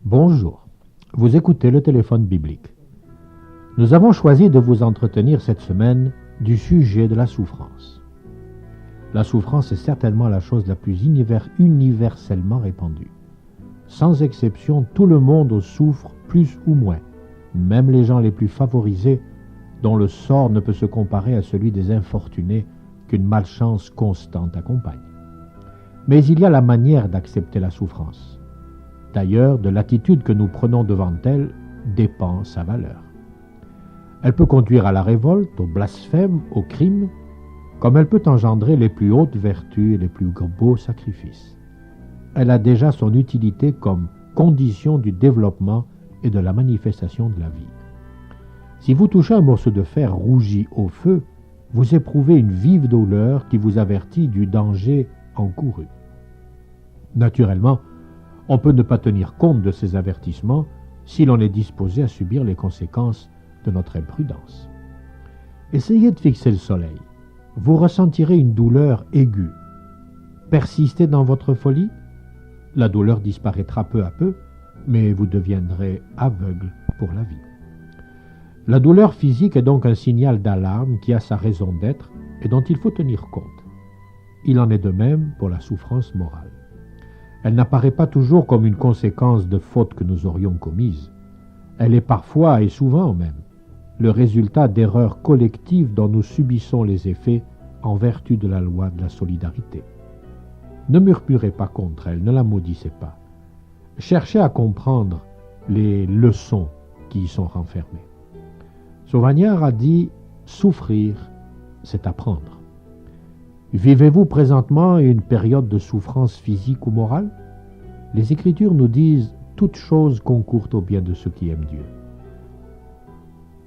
Bonjour, vous écoutez le téléphone biblique. Nous avons choisi de vous entretenir cette semaine du sujet de la souffrance. La souffrance est certainement la chose la plus universellement répandue. Sans exception, tout le monde souffre plus ou moins, même les gens les plus favorisés, dont le sort ne peut se comparer à celui des infortunés qu'une malchance constante accompagne. Mais il y a la manière d'accepter la souffrance. D'ailleurs, de l'attitude que nous prenons devant elle dépend sa valeur. Elle peut conduire à la révolte, au blasphème, au crime, comme elle peut engendrer les plus hautes vertus et les plus beaux sacrifices. Elle a déjà son utilité comme condition du développement et de la manifestation de la vie. Si vous touchez un morceau de fer rougi au feu, vous éprouvez une vive douleur qui vous avertit du danger encouru. Naturellement, on peut ne pas tenir compte de ces avertissements si l'on est disposé à subir les conséquences de notre imprudence. Essayez de fixer le soleil. Vous ressentirez une douleur aiguë. Persistez dans votre folie, la douleur disparaîtra peu à peu, mais vous deviendrez aveugle pour la vie. La douleur physique est donc un signal d'alarme qui a sa raison d'être et dont il faut tenir compte. Il en est de même pour la souffrance morale. Elle n'apparaît pas toujours comme une conséquence de fautes que nous aurions commises. Elle est parfois, et souvent même, le résultat d'erreurs collectives dont nous subissons les effets en vertu de la loi de la solidarité. Ne murmurez pas contre elle, ne la maudissez pas. Cherchez à comprendre les leçons qui y sont renfermées. Sauvagnard a dit « Souffrir, c'est apprendre ». Vivez-vous présentement une période de souffrance physique ou morale? Les Écritures nous disent « Toutes choses concourent au bien de ceux qui aiment Dieu ».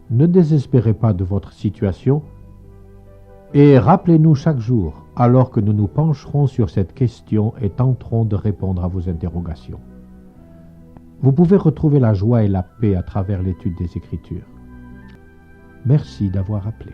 Ne désespérez pas de votre situation et rappelez-nous chaque jour, alors que nous nous pencherons sur cette question et tenterons de répondre à vos interrogations. Vous pouvez retrouver la joie et la paix à travers l'étude des Écritures. Merci d'avoir appelé.